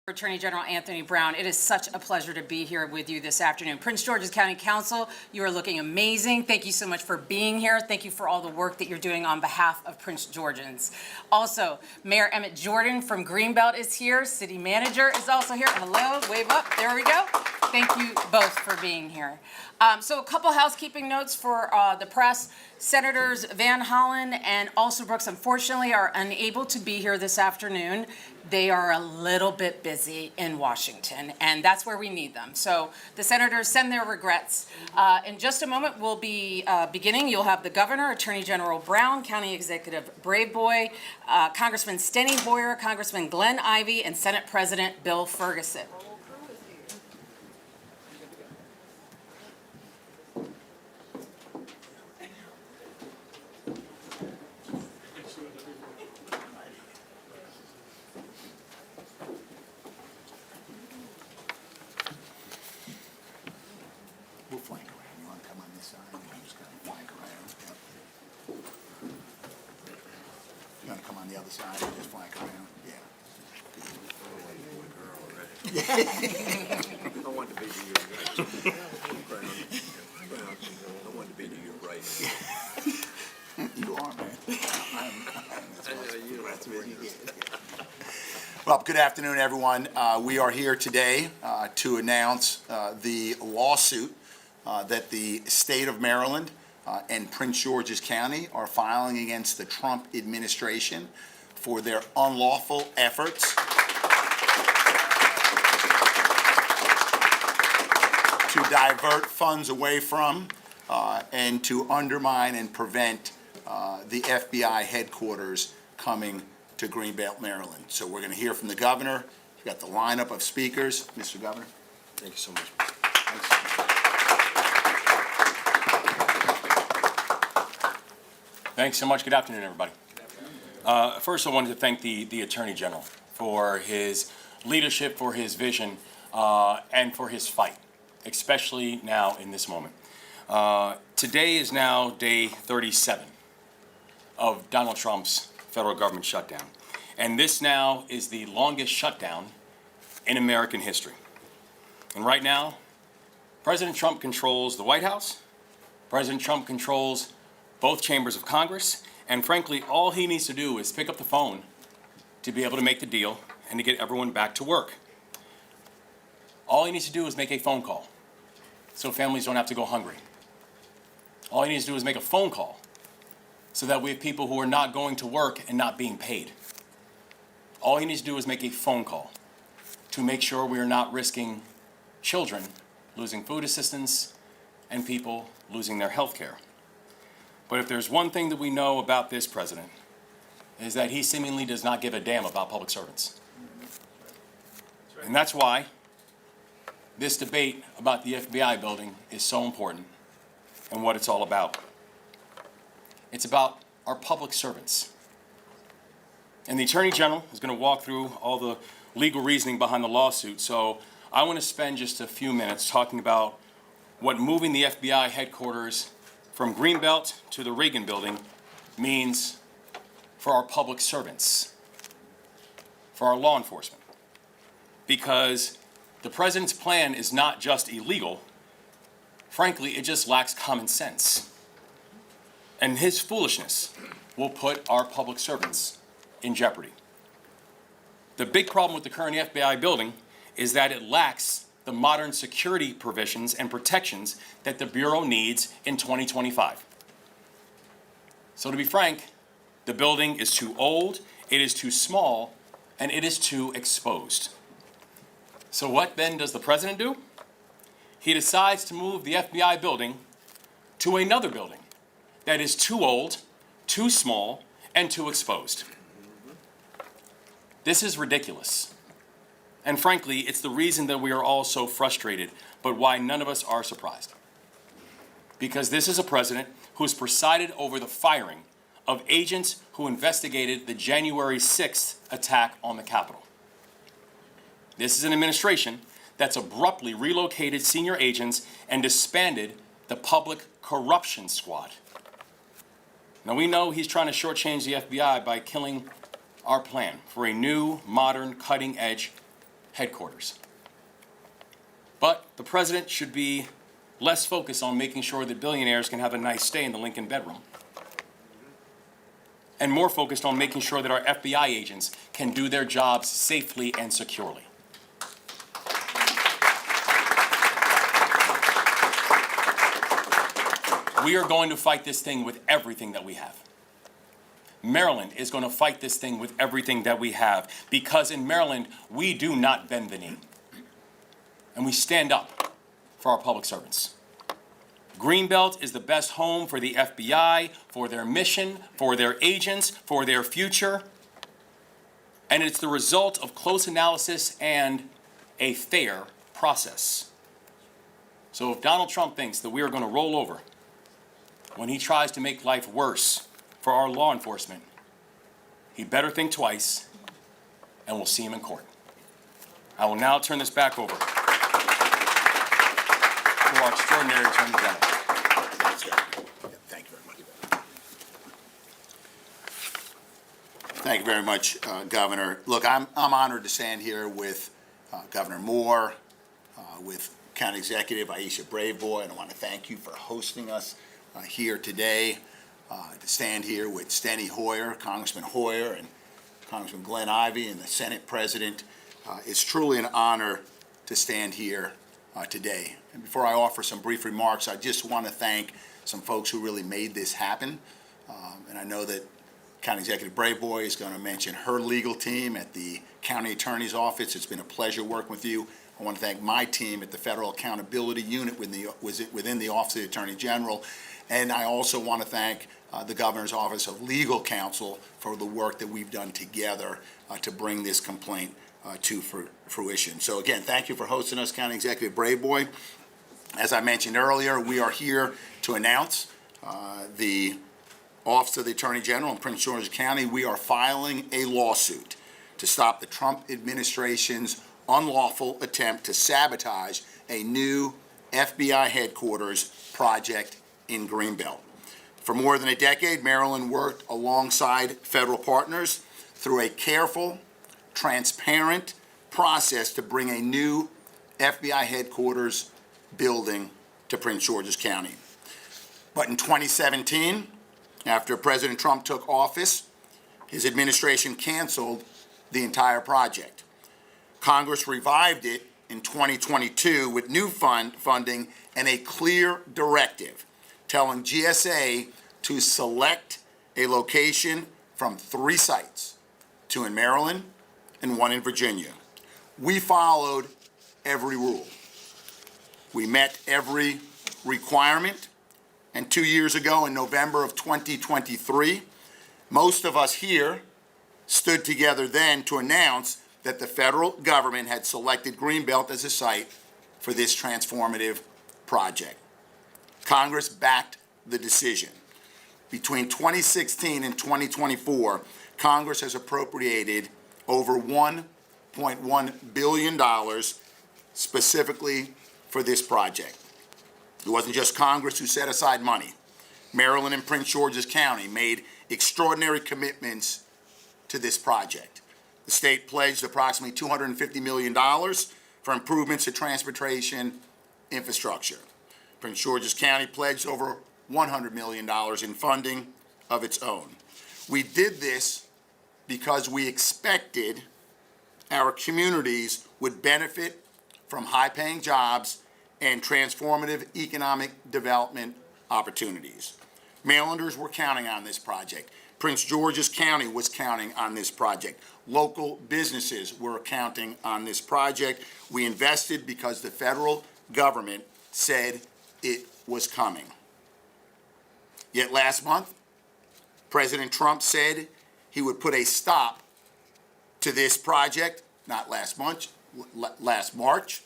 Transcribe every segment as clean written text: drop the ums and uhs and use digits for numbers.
Attorney General Anthony Brown, it is such a pleasure to be here with you this afternoon. Prince George's County Council, you are looking amazing. Thank you so much for being here. Thank you for all the work that you're doing on behalf of Prince Georgians. Also, Mayor Emmett Jordan from Greenbelt is here. City Manager is also here. Hello, wave up. There we go. Thank you both for being here. So a couple housekeeping notes for the press. Senators Van Hollen and Alsobrooks, unfortunately, are unable to be here this afternoon. They are a little bit busy in Washington, and that's where we need them. So the senators send their regrets. In just a moment, we'll be beginning. You'll have the Governor, Attorney General Brown, County Executive Braveboy, Congressman Hoyer, Congressman Glenn Ivey, and Senate President Bill Ferguson. We'll flank around. You want to come on this side? You just kind of flank around. Yep. You want to come on the other side and just flank around? Yeah. I want to be to your right. I want to be to your right. You are, man. Well, good afternoon, everyone. We are here today to announce the lawsuit that the state of Maryland and Prince George's County are filing against the Trump administration for their unlawful efforts to divert funds away from and to undermine and prevent the FBI headquarters coming to Greenbelt, Maryland. So we're going to hear from the governor. We've got the lineup of speakers. Mr. Governor. Thank you so much. Thanks so much. Good afternoon, everybody. First, I wanted to thank the Attorney General for his leadership, for his vision, and for his fight, especially now in this moment. Today is now day 37 of Donald Trump's federal government shutdown. And this now is the longest shutdown in American history. And right now, President Trump controls the White House, President Trump controls both chambers of Congress, and frankly, all he needs to do is pick up the phone to be able to make the deal and to get everyone back to work. All he needs to do is make a phone call so families don't have to go hungry. All he needs to do is make a phone call so that we have people who are not going to work and not being paid. All he needs to do is make a phone call to make sure we are not risking children losing food assistance and people losing their health care. But if there's one thing that we know about this president, is that he seemingly does not give a damn about public servants. And that's why this debate about the FBI building is so important and what it's all about. It's about our public servants. And the Attorney General is going to walk through all the legal reasoning behind the lawsuit. So I want to spend just a few minutes talking about what moving the FBI headquarters from Greenbelt to the Reagan building means for our public servants, for our law enforcement. Because the president's plan is not just illegal, frankly, it just lacks common sense. And his foolishness will put our public servants in jeopardy. The big problem with the current FBI building is that it lacks the modern security provisions and protections that the Bureau needs in 2025. So to be frank, the building is too old, it is too small, and it is too exposed. So what then does the president do? He decides to move the FBI building to another building that is too old, too small, and too exposed. This is ridiculous. And frankly, it's the reason that we are all so frustrated, but why none of us are surprised. Because this is a president who has presided over the firing of agents who investigated the January 6th attack on the Capitol. This is an administration that's abruptly relocated senior agents and disbanded the Public Corruption Squad. Now, we know he's trying to shortchange the FBI by killing our plan for a new, modern, cutting-edge headquarters. But the president should be less focused on making sure that billionaires can have a nice stay in the Lincoln bedroom, and more focused on making sure that our FBI agents can do their jobs safely and securely. We are going to fight this thing with everything that we have. Maryland is going to fight this thing with everything that we have, because in Maryland, we do not bend the knee. And we stand up for our public servants. Greenbelt is the best home for the FBI, for their mission, for their agents, for their future. And it's the result of close analysis and a fair process. So if Donald Trump thinks that we are going to roll over when he tries to make life worse for our law enforcement, he better think twice, and we'll see him in court. I will now turn this back over to our extraordinary Attorney General. Thank you very much. Thank you very much, Governor. Look, I'm honored to stand here with Governor Moore, with County Executive Aisha Braveboy, and I want to thank you for hosting us here today, to stand here with Steny Hoyer, Congressman Hoyer, and Congressman Glenn Ivey, and the Senate President. It's truly an honor to stand here today. And before I offer some brief remarks, I just want to thank some folks who really made this happen. And I know that County Executive Braveboy is going to mention her legal team at the County Attorney's Office. It's been a pleasure working with you. I want to thank my team at the Federal Accountability Unit within the Office of the Attorney General. And I also want to thank the Governor's Office of Legal Counsel for the work that we've done together to bring this complaint to fruition. So again, thank you for hosting us, County Executive Braveboy. As I mentioned earlier, we are here to announce the Office of the Attorney General in Prince George's County. We are filing a lawsuit to stop the Trump administration's unlawful attempt to sabotage a new FBI headquarters project in Greenbelt. For more than a decade, Maryland worked alongside federal partners through a careful, transparent process to bring a new FBI headquarters building to Prince George's County. But in 2017, after President Trump took office, his administration canceled the entire project. Congress revived it in 2022 with new funding and a clear directive telling GSA to select a location from 3 sites, 2 in Maryland and 1 in Virginia. We followed every rule. We met every requirement, and 2 years ago in November of 2023, most of us here stood together then to announce that the federal government had selected Greenbelt as a site for this transformative project. Congress backed the decision. Between 2016 and 2024, Congress has appropriated over $1.1 billion specifically for this project. It wasn't just Congress who set aside money. Maryland and Prince George's County made extraordinary commitments to this project. The state pledged approximately $250 million for improvements to transportation infrastructure. Prince George's County pledged over $100 million in funding of its own. We did this because we expected our communities would benefit from high-paying jobs and transformative economic development opportunities. Marylanders were counting on this project. Prince George's County was counting on this project. Local businesses were counting on this project. We invested because the federal government said it was coming. Yet last month, President Trump said he would put a stop to this project, not last month, last March.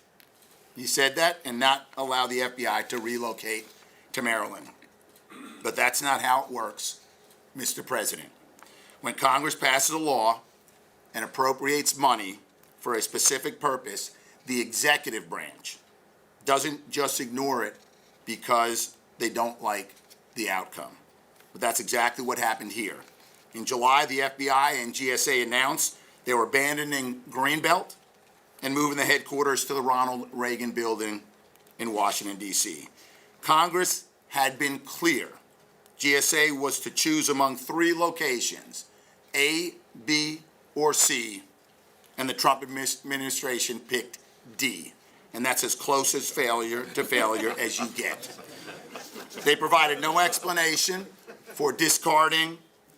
He said that, and not allow the FBI to relocate to Maryland. But that's not how it works, Mr. President. When Congress passes a law and appropriates money for a specific purpose, the executive branch doesn't just ignore it because they don't like the outcome. But that's exactly what happened here. In July, the FBI and GSA announced they were abandoning Greenbelt and moving the headquarters to the Ronald Reagan Building in Washington, D.C. Congress had been clear. GSA was to choose among three locations, A, B, or C, and the Trump administration picked D. And that's as close as failure as you get. They provided no explanation for discarding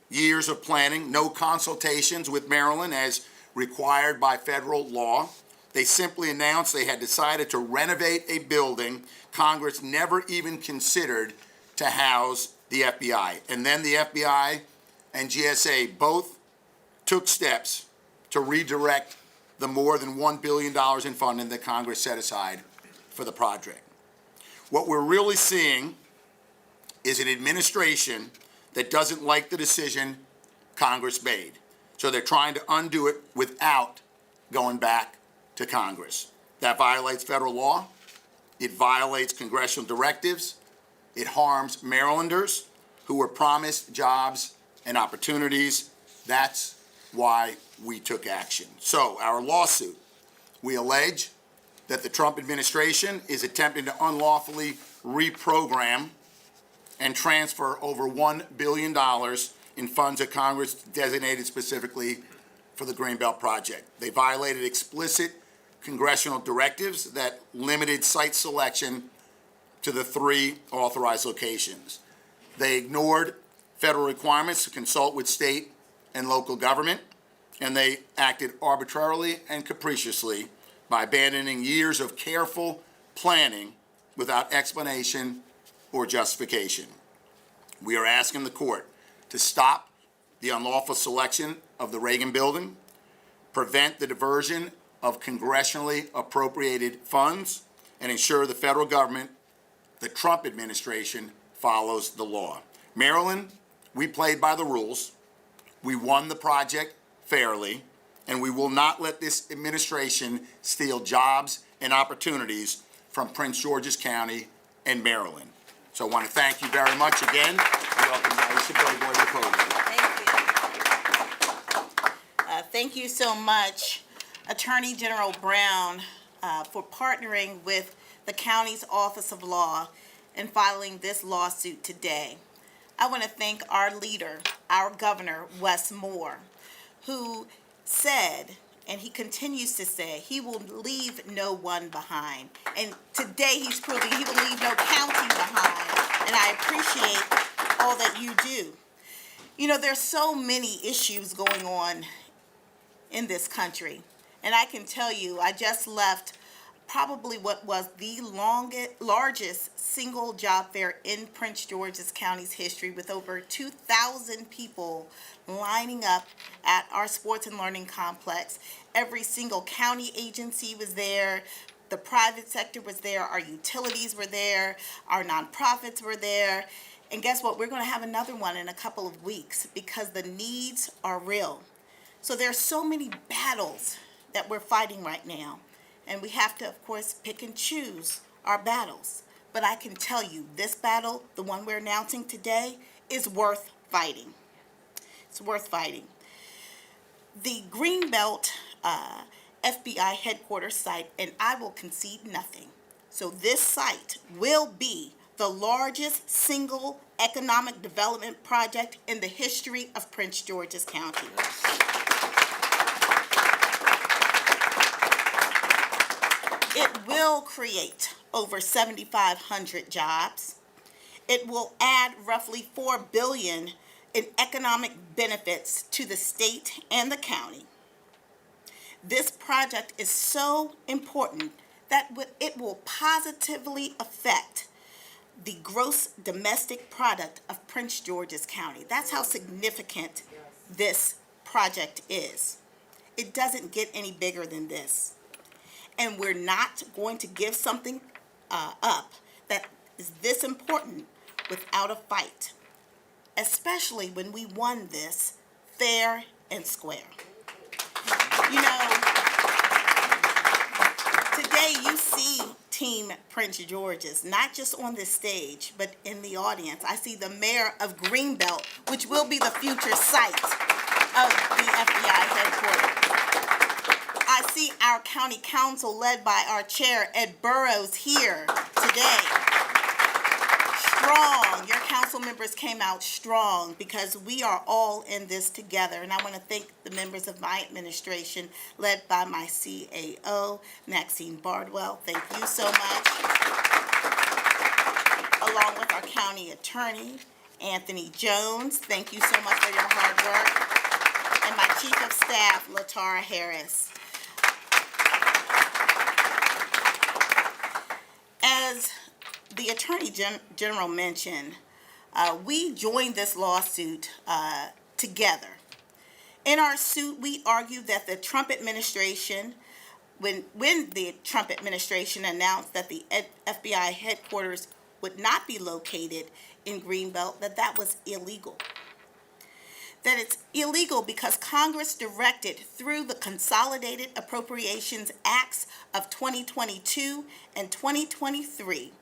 years of planning, no consultations with Maryland as required by federal law. They simply announced they had decided to renovate a building Congress never even considered to house the FBI. And then the FBI and GSA both took steps to redirect the more than $1 billion in funding that Congress set aside for the project. What we're really seeing is an administration that doesn't like the decision Congress made. So they're trying to undo it without going back to Congress. That violates federal law. It violates congressional directives. It harms Marylanders who were promised jobs and opportunities. That's why we took action. So our lawsuit, we allege that the Trump administration is attempting to unlawfully reprogram and transfer over $1 billion in funds that Congress designated specifically for the Greenbelt Project. They violated explicit congressional directives that limited site selection to the three authorized locations. They ignored federal requirements to consult with state and local government, and they acted arbitrarily and capriciously by abandoning years of careful planning without explanation or justification. We are asking the court to stop the unlawful selection of the Reagan Building, prevent the diversion of congressionally appropriated funds, and ensure the federal government, the Trump administration, follows the law. Maryland, we played by the rules. We won the project fairly, and we will not let this administration steal jobs and opportunities from Prince George's County and Maryland. So I want to thank you very much again. Welcome, Aisha Boyd, to the podium. Thank you so much, Attorney General Brown, for partnering with the county's Office of Law in filing this lawsuit today. I want to thank our leader, our governor, Wes Moore, who said, and he continues to say, he will leave no one behind. And today he's proving he will leave no county behind. And I appreciate all that you do. You know, there's so many issues going on in this country. And I can tell you, I just left probably what was the largest single job fair in Prince George's County's history, with over 2,000 people lining up at our sports and learning complex. Every single county agency was there. The private sector was there. Our utilities were there. Our nonprofits were there. And guess what? We're going to have another one in a couple of weeks because the needs are real. So there's so many battles that we're fighting right now. And we have to, of course, pick and choose our battles. But I can tell you, this battle, the one we're announcing today, is worth fighting. It's worth fighting. The Greenbelt FBI headquarters site, and I will concede nothing. So this site will be the largest single economic development project in the history of Prince George's County. It will create over 7,500 jobs. It will add roughly $4 billion in economic benefits to the state and the county. This project is so important that it will positively affect the gross domestic product of Prince George's County. That's how significant this project is. It doesn't get any bigger than this. And we're not going to give something up that is this important without a fight, especially when we won this fair and square. You know, today you see Team Prince George's, not just on this stage, but in the audience. I see the mayor of Greenbelt, which will be the future site of the FBI headquarters. I I see our county council led by our chair, Ed Burrows, here today. Strong. Your council members came out strong because we are all in this together. And I want to thank the members of my administration, led by my CAO, Maxine Bardwell. Thank you so much. Along with our county attorney, Anthony Jones. Thank you so much for your hard work. And my chief of staff, Latara Harris. As the Attorney General mentioned, we joined this lawsuit together. In our suit, we argued that the Trump administration, when the Trump administration announced that the FBI headquarters would not be located in Greenbelt, that was illegal. That it's illegal because Congress directed through the Consolidated Appropriations Acts of 2022 and 2023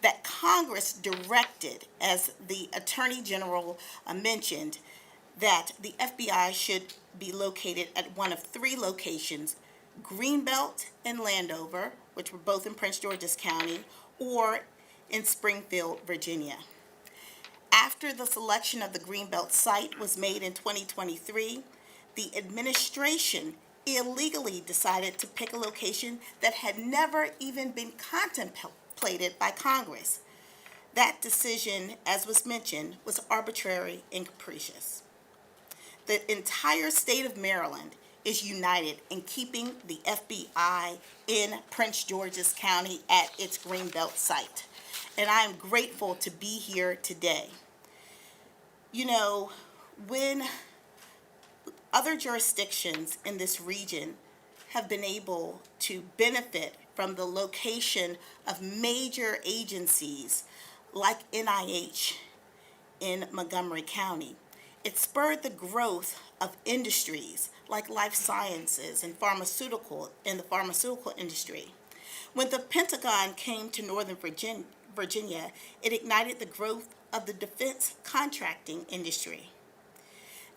that Congress directed, as the Attorney General mentioned, that the FBI should be located at one of three locations: Greenbelt and Landover, which were both in Prince George's County, or in Springfield, Virginia. After the selection of the Greenbelt site was made in 2023, the administration illegally decided to pick a location that had never even been contemplated by Congress. That decision, as was mentioned, was arbitrary and capricious. The entire state of Maryland is united in keeping the FBI in Prince George's County at its Greenbelt site. And I am grateful to be here today. You know, when other jurisdictions in this region have been able to benefit from the location of major agencies like NIH in Montgomery County, it spurred the growth of industries like life sciences and the pharmaceutical industry. When the Pentagon came to Northern Virginia, it ignited the growth of the defense contracting industry.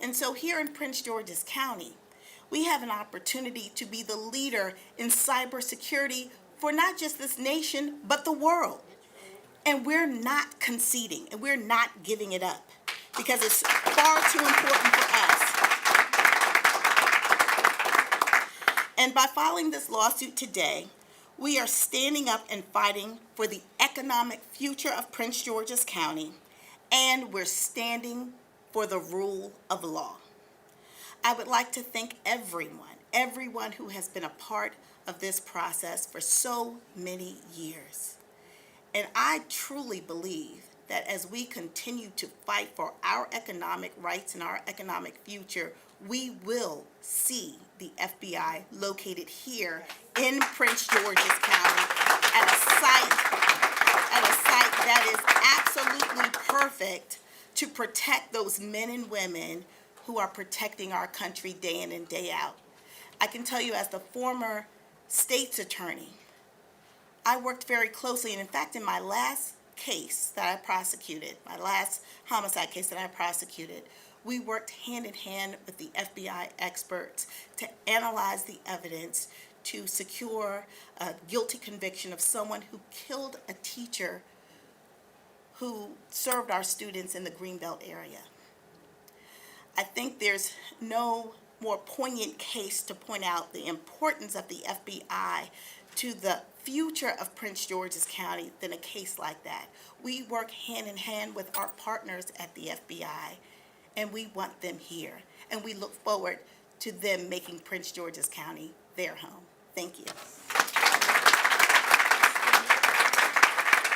And so here in Prince George's County, we have an opportunity to be the leader in cybersecurity for not just this nation, but the world. And we're not conceding, and we're not giving it up, because it's far too important for us. And by filing this lawsuit today, we are standing up and fighting for the economic future of Prince George's County, and we're standing for the rule of law. I would like to thank everyone who has been a part of this process for so many years. And I truly believe that as we continue to fight for our economic rights and our economic future, we will see the FBI located here in Prince George's County at a site that is absolutely perfect to protect those men and women who are protecting our country day in and day out. I can tell you, as the former state's attorney, I worked very closely, and in fact, in my last case that I prosecuted, my last homicide case that I prosecuted, we worked hand in hand with the FBI experts to analyze the evidence to secure a guilty conviction of someone who killed a teacher who served our students in the Greenbelt area. I think there's no more poignant case to point out the importance of the FBI to the future of Prince George's County than a case like that. We work hand in hand with our partners at the FBI, and we want them here. And we look forward to them making Prince George's County their home. Thank you.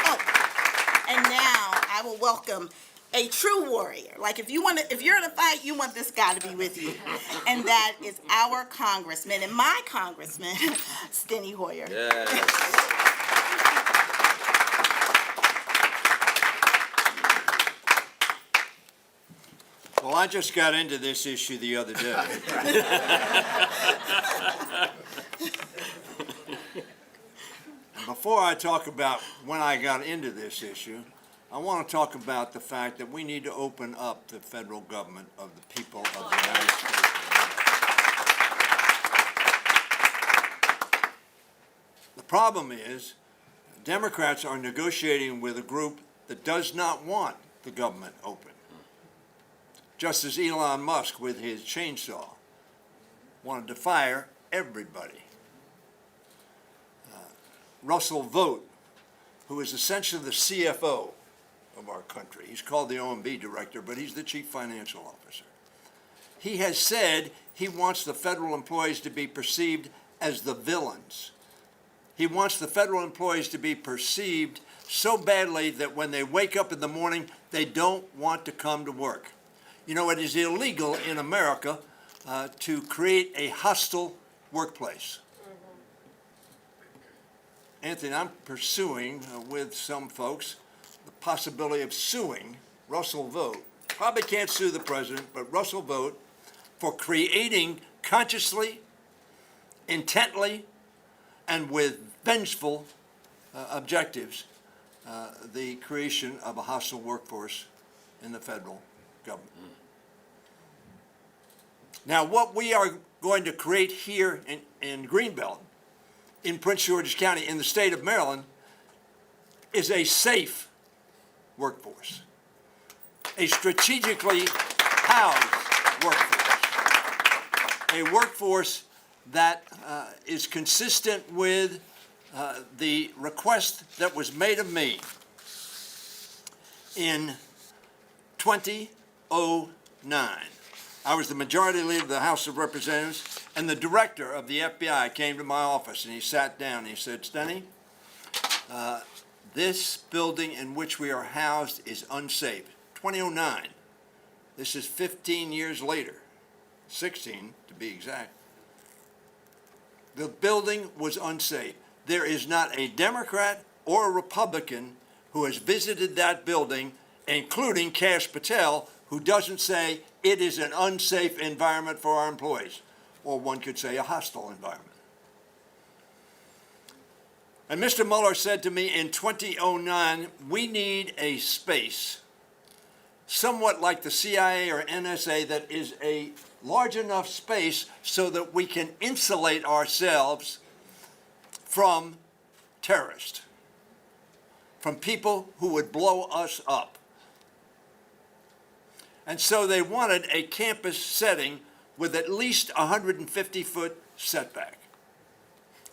Oh, and now I will welcome a true warrior. Like, if you're in a fight, you want this guy to be with you. And that is our congressman, and my congressman, Congressman Hoyer. Yes. Well, I just got into this issue the other day. And before I talk about when I got into this issue, I want to talk about the fact that we need to open up the federal government of the people of the United States of problem is, Democrats are negotiating with a group that does not want the government open. Just as Elon Musk with his chainsaw wanted to fire everybody. Russell Vogt, who is essentially the CFO of our country. He's called the OMB director, but he's the chief financial officer. He has said he wants the federal employees to be perceived as the villains. He wants the federal employees to be perceived so badly that when they wake up in the morning, they don't want to come to work. You know, it is illegal in America to create a hostile workplace. Anthony, I'm pursuing with some folks the possibility of suing Russell Vogt. Probably can't sue the president, but Russell Vogt for creating consciously, intently, and with vengeful objectives, the creation of a hostile workforce in the federal government. Now, what we are going to create here in Greenbelt, in Prince George's County, in the state of Maryland, is a safe workforce, a strategically housed workforce, a workforce that is consistent with the request that was made of me in 2009. I was the majority leader of the House of Representatives, and the director of the FBI came to my office, and he sat down, and he said, Stenny, this building in which we are housed is unsafe. 2009. This is 15 years later, 16 to be exact. The building was unsafe. There is not a Democrat or a Republican who has visited that building, including Kash Patel, who doesn't say it is an unsafe environment for our employees, or one could say a hostile environment. And Mr. Mueller said to me in 2009, we need a space somewhat like the CIA or NSA that is a large enough space so that we can insulate ourselves from terrorists, from people who would blow us up. And so they wanted a campus setting with at least 150-foot setback.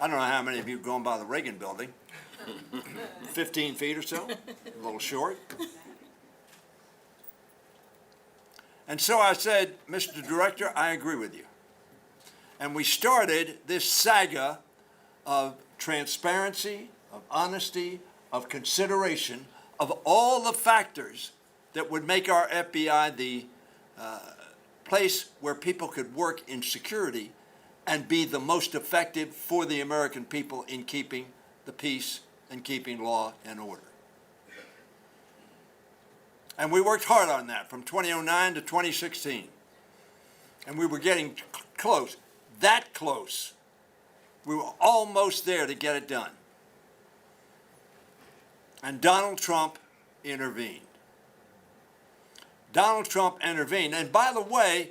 I don't know how many of you have gone by the Reagan building. 15 feet or so, a little short. And so I said, Mr. Director, I agree with you. And we started this saga of transparency, of honesty, of consideration, of all the factors that would make our FBI the place where people could work in security and be the most effective for the American people in keeping the peace and keeping law and order. And we worked hard on that from 2009 to 2016. And we were getting close, that close. We were almost there to get it done. And Donald Trump intervened. Donald Trump intervened. And by the way,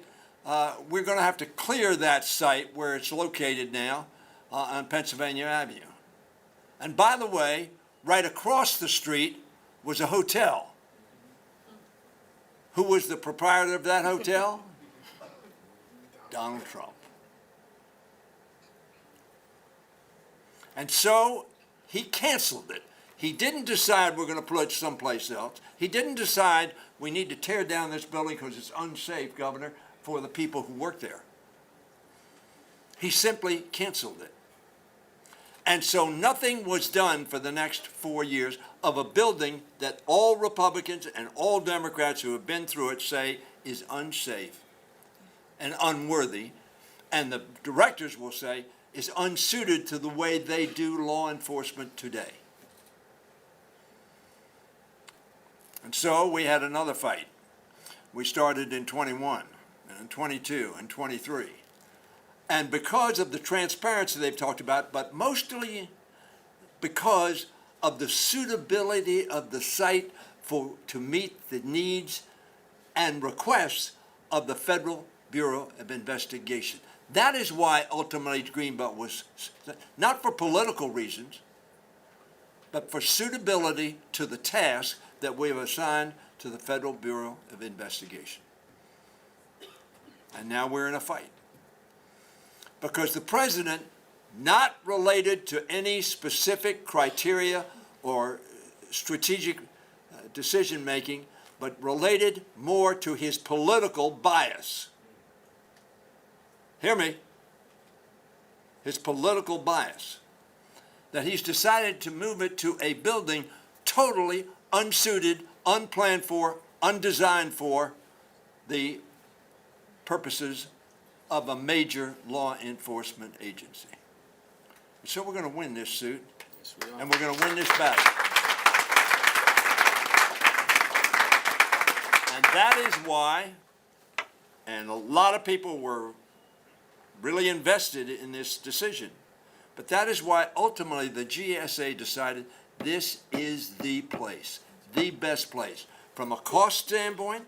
we're going to have to clear that site where it's located now on Pennsylvania Avenue. And by the way, right across the street was a hotel. Who was the proprietor of that hotel? Donald Trump. And so he canceled it. He didn't decide we're going to put it someplace else. He didn't decide we need to tear down this building because it's unsafe, Governor, for the people who work there. He simply canceled it. And so nothing was done for the next 4 years of a building that all Republicans and all Democrats who have been through it say is unsafe and unworthy, and the directors will say is unsuited to the way they do law enforcement today. And so we had another fight. We started in 21, and in 22, and 23. And because of the transparency they've talked about, but mostly because of the suitability of the site to meet the needs and requests of the Federal Bureau of Investigation. That is why ultimately Greenbelt was, not for political reasons, but for suitability to the task that we have assigned to the Federal Bureau of Investigation. And now we're in a fight. Because the president, not related to any specific criteria or strategic decision-making, but related more to his political bias. Hear me. His political bias. That he's decided to move it to a building totally unsuited, unplanned for, undesigned for the purposes of a major law enforcement agency. So we're going to win this suit, and we're going to win this battle. And that is why, and a lot of people were really invested in this decision, but that is why ultimately the GSA decided this is the place, the best place, from a cost standpoint,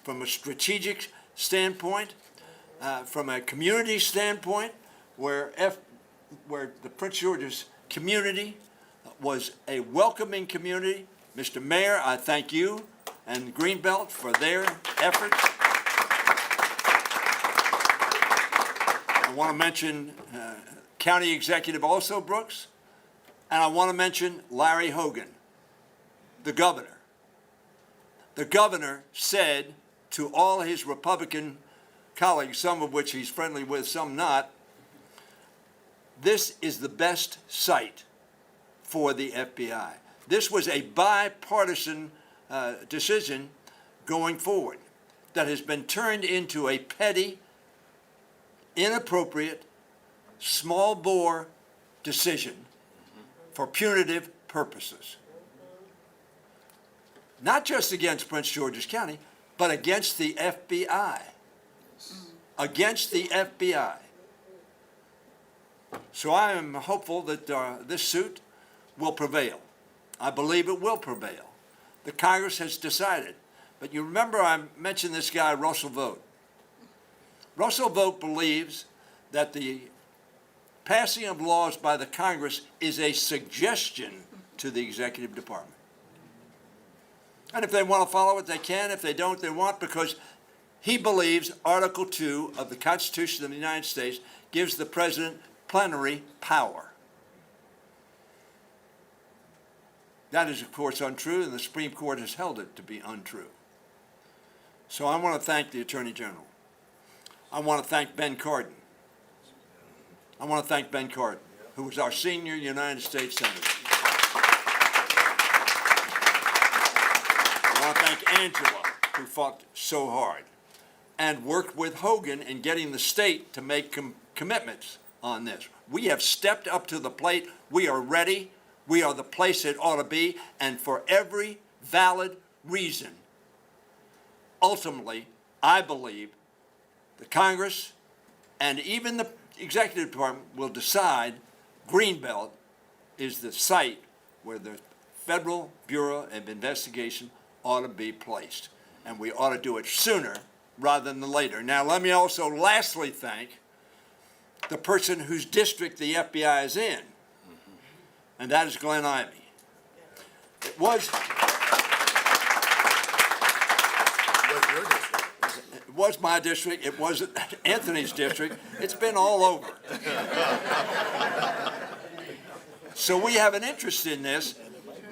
from a strategic standpoint, from a community standpoint, where the Prince George's community was a welcoming community. Mr. Mayor, I thank you and Greenbelt for their efforts. I want to mention County Executive also Brooks, and I want to mention Larry Hogan, the governor. The governor said to all his Republican colleagues, some of which he's friendly with, some not, this is the best site for the FBI. This was a bipartisan decision going forward that has been turned into a petty, inappropriate, small bore decision for punitive purposes. Not just against Prince George's County, but against the FBI. Against the FBI. So I am hopeful that this suit will prevail. I believe it will prevail. The Congress has decided. But you remember I mentioned this guy, Russell Vogt. Russell Vogt believes that the passing of laws by the Congress is a suggestion to the executive department. And if they want to follow it, they can. If they don't, they won't, because he believes Article 2 of the Constitution of the United States gives the president plenary power. That is, of course, untrue, and the Supreme Court has held it to be untrue. So I want to thank the Attorney General. I want to thank Ben Cardin. I want to thank Ben Cardin, who was our senior United States Senator. I want to thank Angela, who fought so hard and worked with Hogan in getting the state to make commitments on this. We have stepped up to the plate. We are ready. We are the place it ought to be. And for every valid reason, ultimately, I believe the Congress and even the Executive Department will decide Greenbelt is the site where the Federal Bureau of Investigation ought to be placed. And we ought to do it sooner rather than later. Now, let me also lastly thank the person whose district the FBI is in, and that is Glenn Ivey. It was my district. It wasn't Anthony's district. It's been all over. So we have an interest in this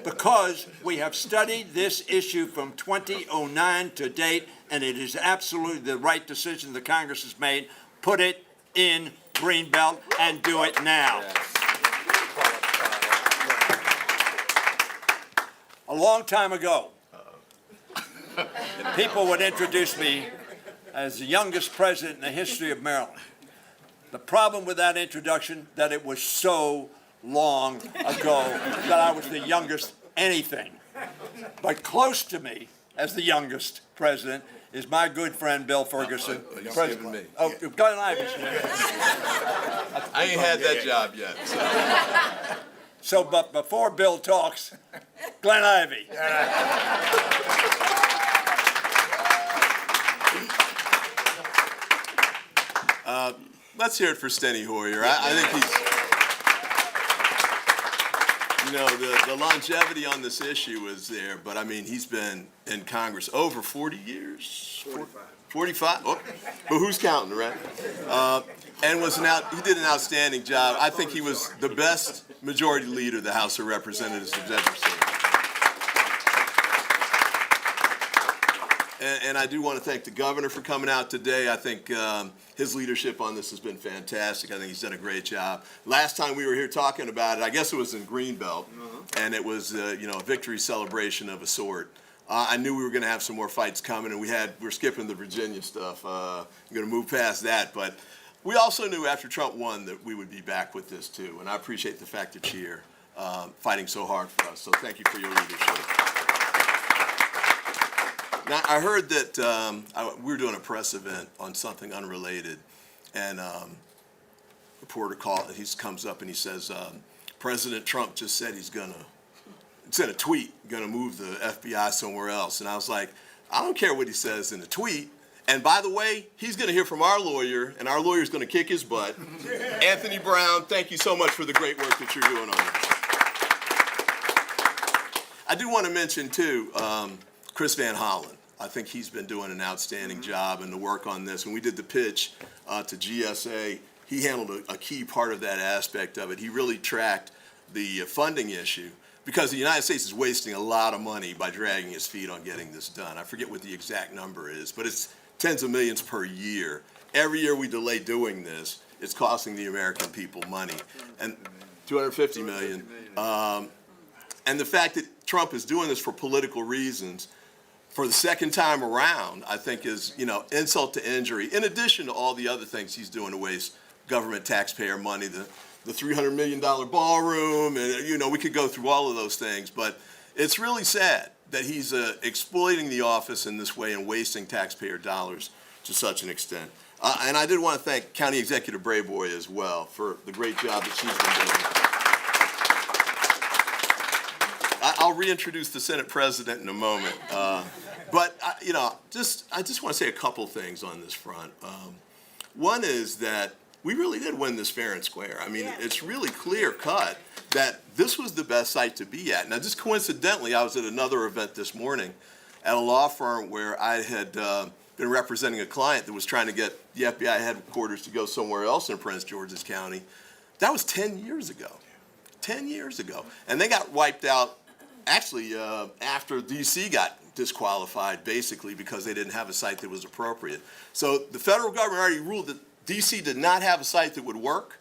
because we have studied this issue from 2009 to date, and it is absolutely the right decision the Congress has made. Put it in Greenbelt and do it now. A long time ago, people would introduce me as the youngest president in the history of Maryland. The problem with that introduction, that it was so long ago that I was the youngest anything. But close to me as the youngest president is my good friend Bill Ferguson. You're President. saving me. Oh, Glenn Ivey. I ain't had that job yet. So, but before Bill talks, Glenn Ivey. let's hear it for Steny Hoyer. I think he's, the longevity on this issue is there, but I mean, he's been in Congress over 40 years. 45? Oh, but who's counting, right? And he did an outstanding job. I think he was the best majority leader the House of Representatives has ever seen. And I do want to thank the governor for coming out today. I think his leadership on this has been fantastic. I think he's done a great job. Last time we were here talking about it, I guess it was in Greenbelt, and it was a victory celebration of a sort. I knew we were going to have some more fights coming, and we're skipping the Virginia stuff. I'm going to move past that, but we also knew after Trump won that we would be back with this too, and I appreciate the fact that you're fighting so hard for us. So thank you for your leadership. Now, I heard that we were doing a press event on something unrelated, and a reporter comes up and he says, President Trump just said he's going to send a tweet, going to move the FBI somewhere else. And I was like, I don't care what he says in the tweet. And by the way, he's going to hear from our lawyer, and our lawyer's going to kick his butt. Anthony Brown, thank you so much for the great work that you're doing on this. I do want to mention, too, Chris Van Hollen. I think he's been doing an outstanding job in the work on this. When we did the pitch to GSA, he handled a key part of that aspect of it. He really tracked the funding issue because the United States is wasting a lot of money by dragging its feet on getting this done. I forget what the exact number is, but it's tens of millions per year. Every year we delay doing this, it's costing the American people money. And $250 million. And the fact that Trump is doing this for political reasons for the second time around, I think is, insult to injury, in addition to all the other things he's doing to waste government taxpayer money, the $300 million ballroom, and, we could go through all of those things, but it's really sad that he's exploiting the office in this way and wasting taxpayer dollars to such an extent. And I did want to thank County Executive Brayboy as well for the great job that she's been doing. I'll reintroduce the Senate President in a moment. But I just want to say a couple things on this front. One is that we really did win this fair and square. I mean, it's really clear cut that this was the best site to be at. Now, just coincidentally, I was at another event this morning at a law firm where I had been representing a client that was trying to get the FBI headquarters to go somewhere else in Prince George's County. That was 10 years ago. 10 years ago. And they got wiped out, actually, after D.C. got disqualified, basically, because they didn't have a site that was appropriate. So the federal government already ruled that D.C. did not have a site that would work,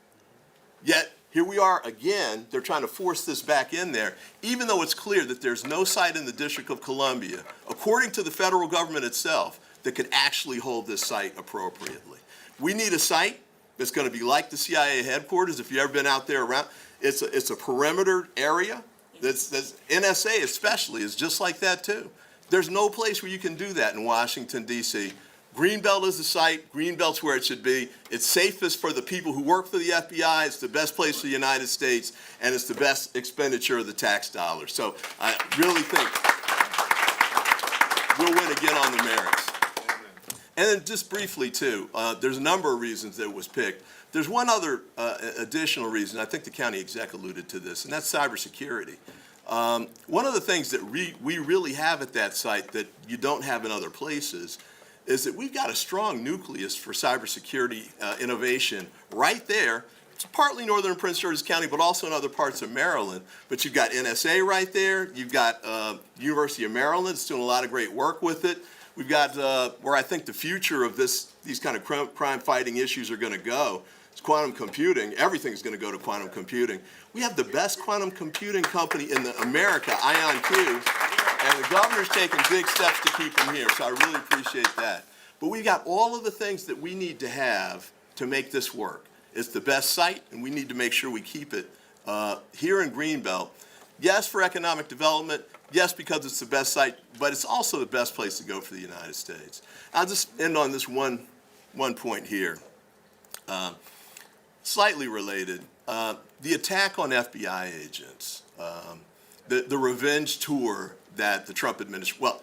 yet here we are again. They're trying to force this back in there, even though it's clear that there's no site in the District of Columbia, according to the federal government itself, that could actually hold this site appropriately. We need a site that's going to be like the CIA headquarters. If you've ever been out there around, it's a perimeter area. That's NSA especially is just like that too. There's no place where you can do that in Washington, D.C. Greenbelt is the site. Greenbelt's where it should be. It's safest for the people who work for the FBI. It's the best place for the United States, and it's the best expenditure of the tax dollars. So I really think we'll win again on the merits. And then just briefly, too, there's a number of reasons that it was picked. There's one other additional reason. I think the county exec alluded to this, and that's cybersecurity. One of the things that we really have at that site that you don't have in other places is that we've got a strong nucleus for cybersecurity innovation right there. It's partly northern Prince George's County, but also in other parts of Maryland. But you've got NSA right there. You've got University of Maryland. It's doing a lot of great work with it. We've got where I think the future of these kind of crime-fighting issues are going to go. It's quantum computing. Everything's going to go to quantum computing. We have the best quantum computing company in America, IonQ. And the governor's taking big steps to keep them here, so I really appreciate that. But we've got all of the things that we need to have to make this work. It's the best site, and we need to make sure we keep it here in Greenbelt. Yes, for economic development. Yes, because it's the best site, but it's also the best place to go for the United States. I'll just end on this one point here. Slightly related, the attack on FBI agents, the revenge tour that the Trump administration,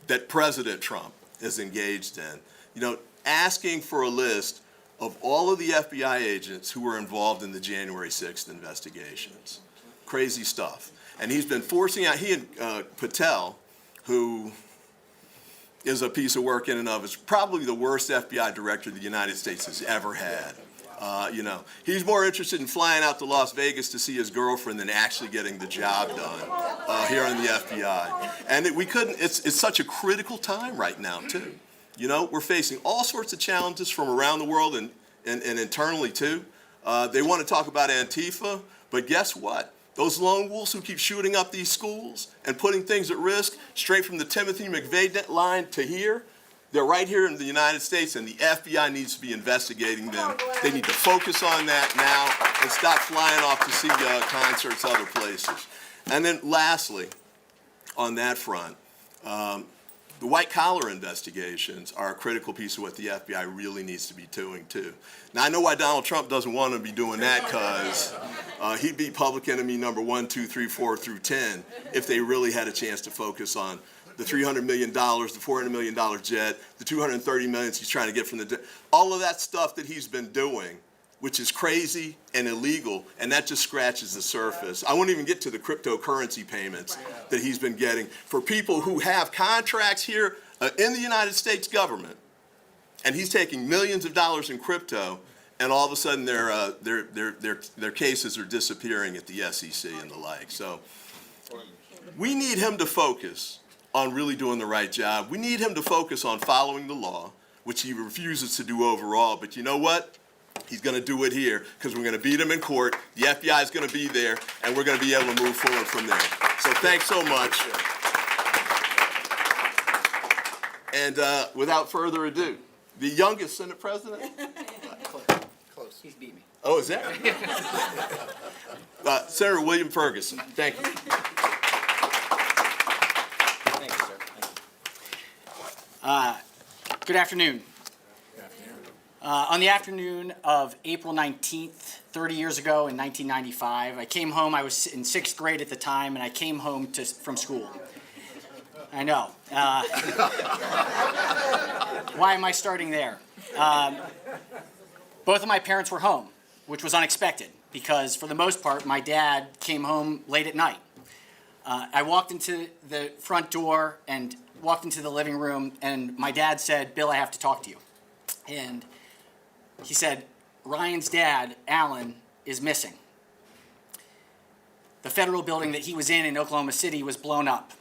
that President Trump is engaged in, asking for a list of all of the FBI agents who were involved in the January 6th investigations. Crazy stuff. And he's been forcing out, he and Patel, who is a piece of work in and of, is probably the worst FBI director the United States has ever had. He's more interested in flying out to Las Vegas to see his girlfriend than actually getting the job done here in the FBI. And it's such a critical time right now, too. We're facing all sorts of challenges from around the world and internally, too. They want to talk about Antifa, but guess what? Those lone wolves who keep shooting up these schools and putting things at risk, straight from the Timothy McVeigh line to here, they're right here in the United States, and the FBI needs to be investigating them. They need to focus on that now and stop flying off to see concerts other places. And then lastly, on that front, the white-collar investigations are a critical piece of what the FBI really needs to be doing, too. Now, I know why Donald Trump doesn't want to be doing that, because he'd be public enemy number 1, 2, 3, 4 through 10 if they really had a chance to focus on the $300 million, the $400 million jet, the $230 million he's trying to get from the all of that stuff that he's been doing, which is crazy and illegal, and that just scratches the surface. I won't even get to the cryptocurrency payments that he's been getting for people who have contracts here in the United States government, and he's taking millions of dollars in crypto, and all of a sudden their cases are disappearing at the SEC and the like. So we need him to focus on really doing the right job. We need him to focus on following the law, which he refuses to do overall. But you know what? He's going to do it here, because we're going to beat him in court. The FBI is going to be there, and we're going to be able to move forward from there. So thanks so much. And without further ado, the youngest Senate President? Close. He's beat me. Oh, is that? Senator William Ferguson. Thank you. Thank you, sir. Thank you. Good afternoon. On the afternoon of April 19th, 30 years ago in 1995, I came home. I was in 6th grade at the time, and I came home from school. I know. Why am I starting there? Both of my parents were home, which was unexpected, because for the most part, my dad came home late at night. I walked into the front door and walked into the living room, and my dad said, "Bill, I have to talk to you." And he said, "Ryan's dad, Alan, is missing. The federal building that he was in Oklahoma City was blown up.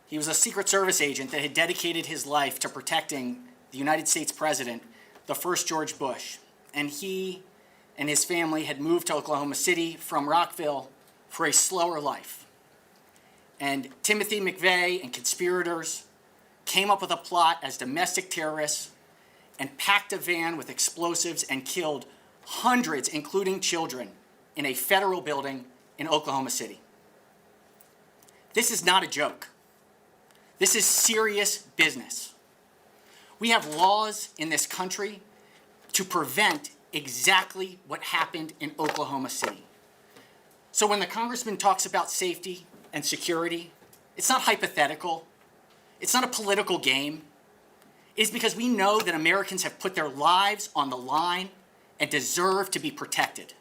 He was a Secret Service agent that had dedicated his life to protecting the United States president, the first George Bush. And he and his family had moved to Oklahoma City from Rockville for a slower life. And Timothy McVeigh and conspirators came up with a plot as domestic terrorists and packed a van with explosives and killed hundreds, including children, in a federal building in Oklahoma City. This is not a joke. This is serious business. We have laws in this country to prevent exactly what happened in Oklahoma City. So when the congressman talks about safety and security, it's not hypothetical. It's not a political game. It's because we know that Americans have put their lives on the line and deserve to be protected.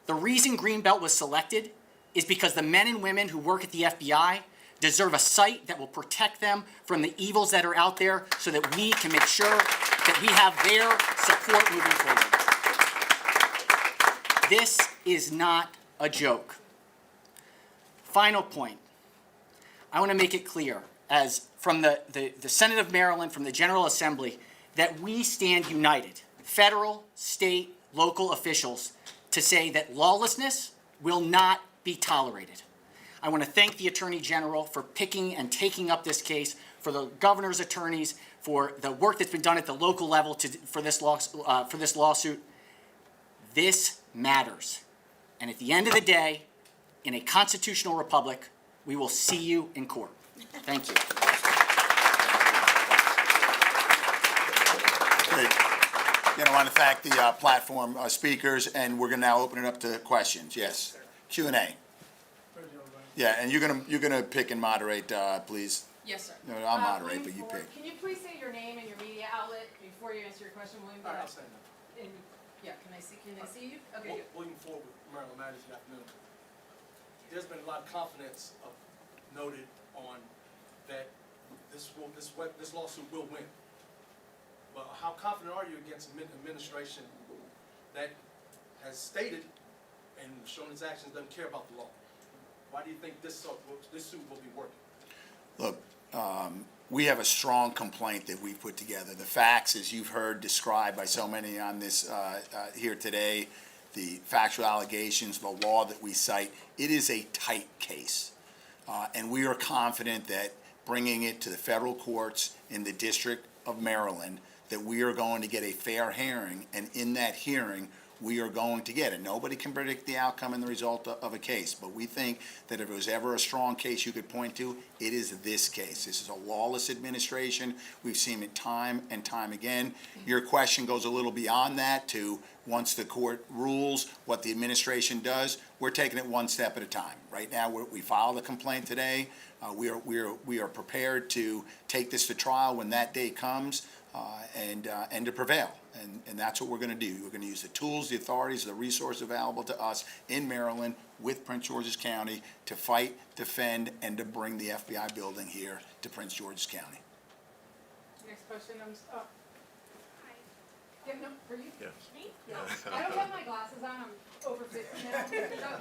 The reason Greenbelt was selected is because the men and women who work at the FBI deserve a site that will protect them from the evils that are out there, so that we can make sure that we have their support moving forward. This is not a joke. Final point. I want to make it clear, as from the Senate of Maryland, from the General Assembly, that we stand united, federal, state, local officials, to say that lawlessness will not be tolerated. I want to thank the Attorney General for picking and taking up this case, for the governor's attorneys, for the work that's been done at the local level for this lawsuit. This matters. And at the end of the day, in a constitutional republic, we will see you in court. Thank you. Great. Again, I want to thank the platform speakers, and we're going to now open it up to questions. Yes, Q&A. Yeah, and you're gonna pick and moderate, please. Yes, sir. No, I'll moderate, but you pick. Can you please say your name and your media outlet before you answer your question, William, All right, I'll say no. and, yeah, can I see you? Okay, good. William Ford with Maryland Matters, good afternoon. There's been a lot of confidence noted on that this lawsuit will win. But how confident are you against an administration that has stated and shown its actions doesn't care about the law? Why do you think this suit will be working? Look, we have a strong complaint that we've put together. The facts, as you've heard described by so many on this here today, the factual allegations, the law that we cite, it is a tight case. And we are confident that bringing it to the federal courts in the District of Maryland, that we are going to get a fair hearing, and in that hearing, we are going to get it. Nobody can predict the outcome and the result of a case, but we think that if it was ever a strong case you could point to, it is this case. This is a lawless administration. We've seen it time and time again. Your question goes a little beyond that to once the court rules what the administration does, we're taking it one step at a time. Right now, we filed a complaint today. We are prepared to take this to trial when that day comes and to prevail. And that's what we're going to do. We're going to use the tools, the authorities, the resources available to us in Maryland with Prince George's County to fight, defend, and to bring the FBI building here to Prince George's County. Next question, Hi. yeah, no, for you? Yeah. Me? Yeah. I don't have my glasses on. I'm over 50 now. So,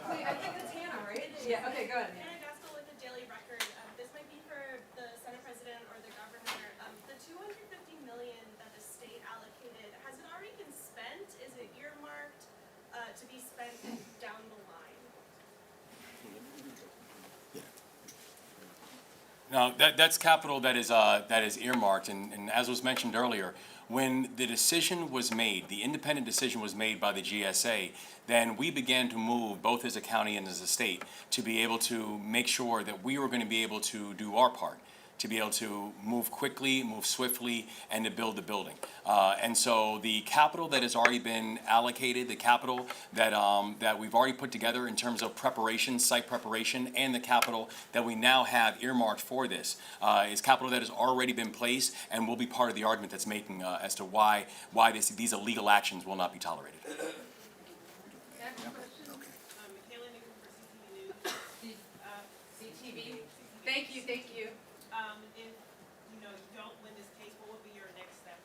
wait, I think it's Hannah, right? Yeah, okay, go ahead. Hannah Gaskell with the Daily Record. This might be for the Senate President or the Governor. The $250 million that the state allocated, has it already been spent? Is it earmarked to be spent down the line? No, that's capital that is earmarked, and as was mentioned earlier, when the decision was made, the independent decision was made by the GSA, then we began to move, both as a county and as a state, to be able to make sure that we were going to be able to do our part, to be able to move quickly, move swiftly, and to build the building. And so the capital that has already been allocated, the capital that we've already put together in terms of preparation, site preparation, and the capital that we now have earmarked for this is capital that has already been placed and will be part of the argument that's making as to why these illegal actions will not be tolerated. Next question, Michaela Newcomb for CTV News. CTV. Thank you, thank you. If you don't win this case, what would be your next steps?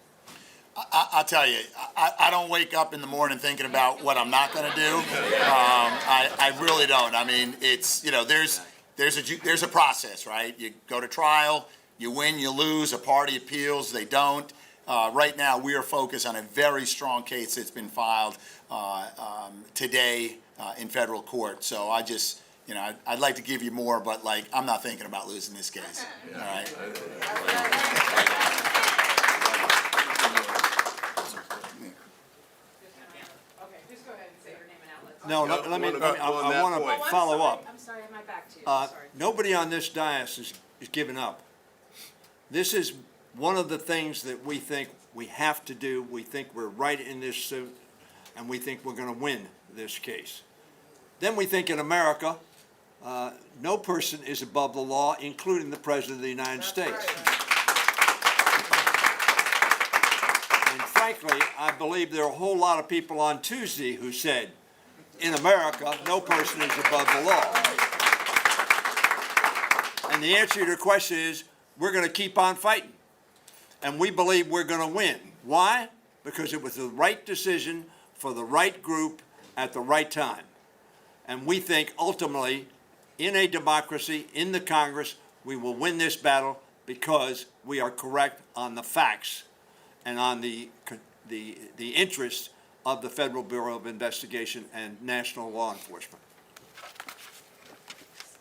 I'll tell you, I don't wake up in the morning thinking about what I'm not going to do. I really don't. I mean, it's, there's a process, right? You go to trial, you win, you lose, a party appeals, they don't. Right now, we are focused on a very strong case that's been filed today in federal court. So I just, I'd like to give you more, but I'm not thinking about losing this case. All right. Okay, just go ahead and say your name and outlet. No, I want to follow up. I'm sorry, I have my back to you, I'm sorry. Nobody on this dais is giving up. This is one of the things that we think we have to do. We think we're right in this suit, and we think we're going to win this case. Then we think in America, no person is above the law, including the President of the United States. And frankly, I believe there are a whole lot of people on Tuesday who said, in America, no person is above the law. And the answer to your question is, we're going to keep on fighting. And we believe we're going to win. Why? Because it was the right decision for the right group at the right time. And we think ultimately, in a democracy, in the Congress, we will win this battle because we are correct on the facts and on the interests of the Federal Bureau of Investigation and national law enforcement.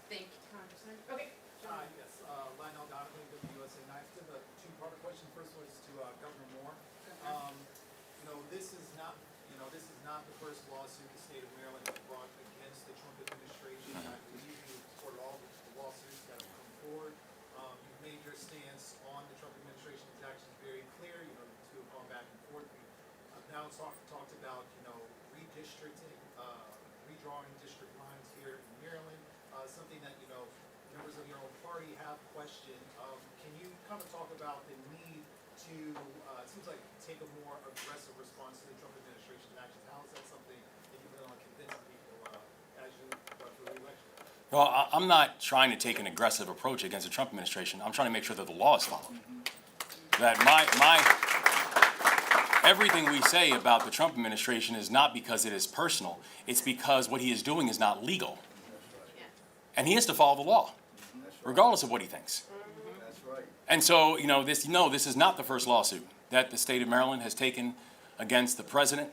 Thank you, Congressman. Okay. Yes, Lionel Donovan with the USA Knife. To the two-part question. First was to Governor Moore. This is not the first lawsuit the state of Maryland has brought against the Trump administration. I believe you've supported all the lawsuits that have come forward. You've made your stance on the Trump administration's actions very clear. The two have gone back and forth. We've now talked about redistricting, redrawing district lines here in Maryland. Something that members of your own party have questioned. Can you kind of talk about the need to, it seems like, take a more aggressive response to the Trump administration's actions. How is that something that you plan on convincing people as you go through the election? Well, I'm not trying to take an aggressive approach against the Trump administration. I'm trying to make sure that the law is followed. That everything we say about the Trump administration is not because it is personal. It's because what he is doing is not legal. And he has to follow the law, regardless of what he thinks. And so, this is not the first lawsuit that the state of Maryland has taken against the president.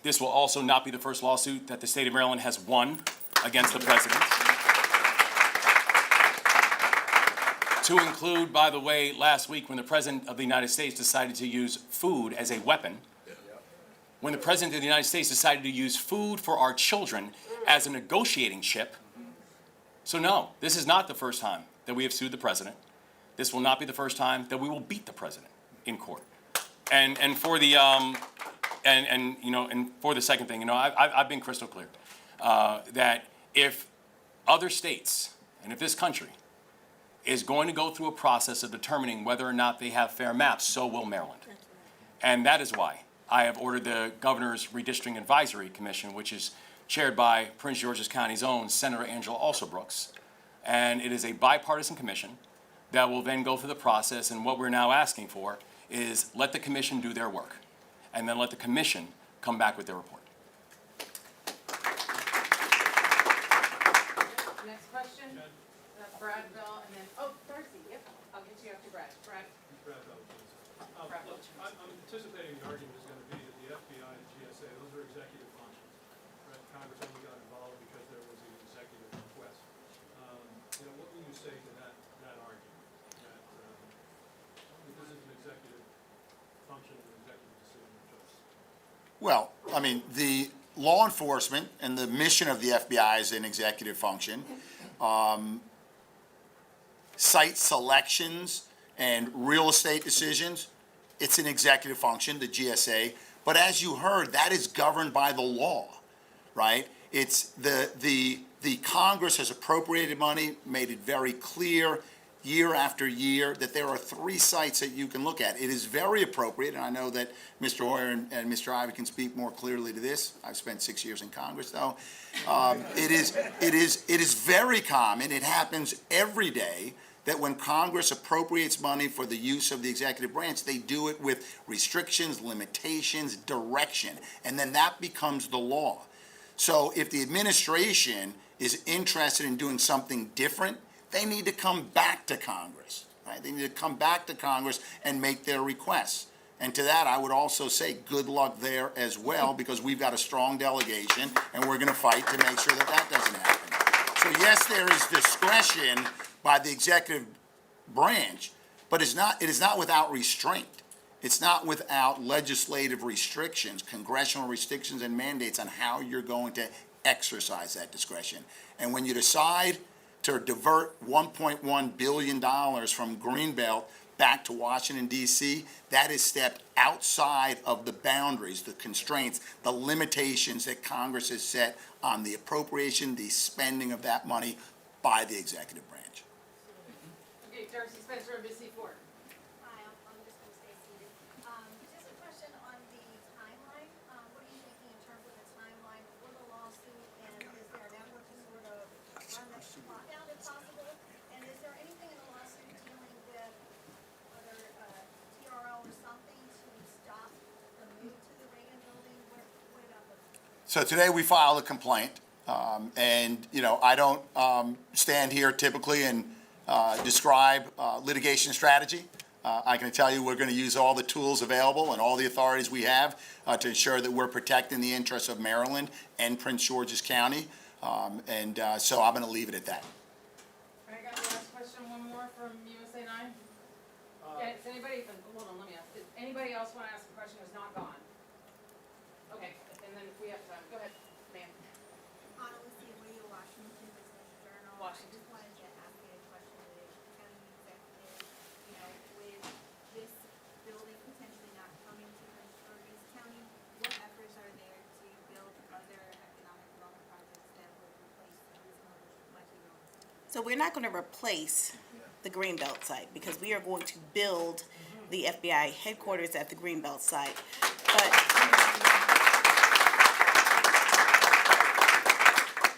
This will also not be the first lawsuit that the state of Maryland has won against the president. To include, by the way, last week when the President of the United States decided to use food as a weapon, when the President of the United States decided to use food for our children as a negotiating chip. So no, this is not the first time that we have sued the President. This will not be the first time that we will beat the President in court. And for the for the second thing, I've been crystal clear that if other states and if this country is going to go through a process of determining whether or not they have fair maps, so will Maryland. And that is why I have ordered the Governor's Redistricting Advisory Commission, which is chaired by Prince George's County's own Senator Angela Alsobrooks. And it is a bipartisan commission that will then go through the process, and what we're now asking for is let the commission do their work, and then let the commission come back with their report. Next question, Brad Bell, and then, Darcy, yep, I'll get you after Brad. Brad. Brad Bell, look, I'm anticipating the argument is gonna be that the FBI and GSA, those are executive functions. Right, Congress only got involved because there was an executive request. What will you say to that argument? That, this is an executive function, an executive decision. Well, I mean, the law enforcement and the mission of the FBI is an executive function. Site selections and real estate decisions, it's an executive function, the GSA. But as you heard, that is governed by the law, right? It's the Congress has appropriated money, made it very clear year after year that there are 3 sites that you can look at. It is very appropriate, and I know that Mr. Hoyer and Mr. Ivey can speak more clearly to this. I've spent 6 years in Congress, though. It is very common. It happens every day that when Congress appropriates money for the use of the executive branch, they do it with restrictions, limitations, direction, and then that becomes the law. So if the administration is interested in doing something different, they need to come back to Congress, right? They need to come back to Congress and make their requests. And to that, I would also say good luck there as well, because we've got a strong delegation, and we're going to fight to make sure that that doesn't happen. So yes, there is discretion by the executive branch, but it is not without restraint. It's not without legislative restrictions, congressional restrictions and mandates on how you're going to exercise that discretion. And when you decide to divert $1.1 billion from Greenbelt back to Washington, D.C., that is stepped outside of the boundaries, the constraints, the limitations that Congress has set on the appropriation, the spending of that money by the executive branch. Okay, Darcy Spencer, NBC4. Hi, I'm just going to stay seated. Just a question on the timeline. What are you thinking in terms of the timeline for the lawsuit, and is there an effort to sort of run that clock out if possible? And is there anything in the lawsuit dealing with whether TRL or something to stop the move to the Reagan building? What about those? So today we filed a complaint, and I don't stand here typically and describe litigation strategy. I can tell you we're going to use all the tools available and all the authorities we have to ensure that we're protecting the interests of Maryland and Prince George's County, so I'm going to leave it at that. I got the last question, one more from USA 9. Yeah, does anybody, hold on, let me ask, does anybody else want to ask a question who's not gone? Okay, and then if we have time, go ahead, ma'am. Anna Lucia William, Washington Business Journal. Washington. I just wanted to ask you a question to the county executive, with this building potentially not coming to Prince George's County, what efforts are there to build other economic development projects that would replace these money buildings? So we're not going to replace the Greenbelt site because we are going to build the FBI headquarters at the Greenbelt site.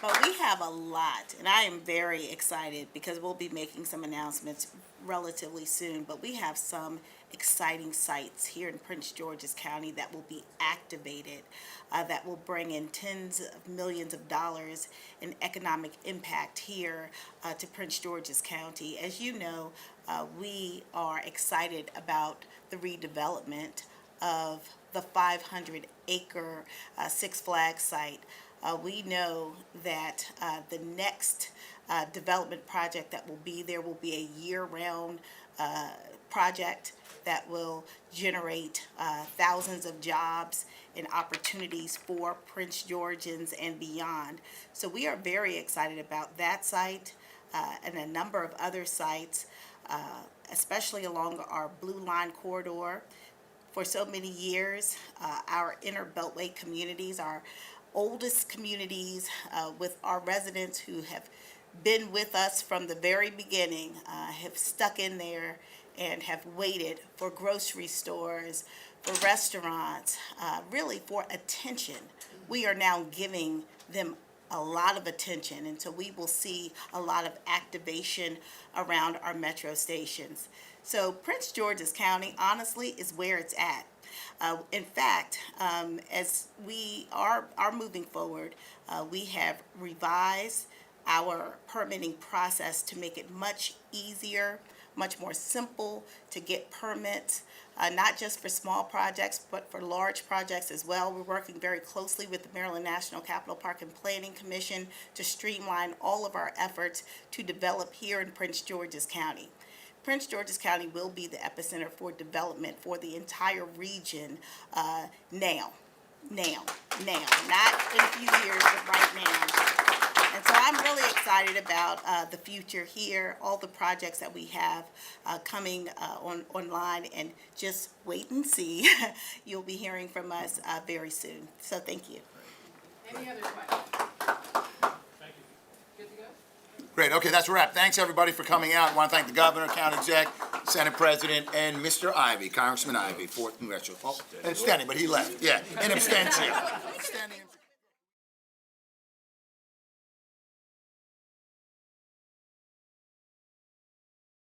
But we have a lot, and I am very excited because we'll be making some announcements relatively soon, but we have some exciting sites here in Prince George's County that will be activated, that will bring in tens of millions of dollars in economic impact here to Prince George's County. As you know, we are excited about the redevelopment of the 500-acre Six Flags site. We know that the next development project that will be there will be a year-round project that will generate thousands of jobs and opportunities for Prince Georgians and beyond. So we are very excited about that site and a number of other sites, especially along our Blue Line corridor. For so many years, our inner Beltway communities, our oldest communities with our residents who have been with us from the very beginning, have stuck in there and have waited for grocery stores, for restaurants, really for attention. We are now giving them a lot of attention, and so we will see a lot of activation around our metro stations. So Prince George's County, honestly, is where it's at. In fact, as we are moving forward, we have revised our permitting process to make it much easier, much more simple to get permits, not just for small projects, but for large projects as well. We're working very closely with the Maryland National Capital Park and Planning Commission to streamline all of our efforts to develop here in Prince George's County. Prince George's County will be the epicenter for development for the entire region now, not in a few years, but right now. And so I'm really excited about the future here, all the projects that we have coming online, and just wait and see. You'll be hearing from us very soon. So thank you. Any other questions? Great, okay, that's a wrap. Thanks, everybody, for coming out. I want to thank the governor, county exec, Senate president, and Mr. Ivey, Congressman Ivey, 4th Congressional. Well, standing, but he left, yeah, in absentia.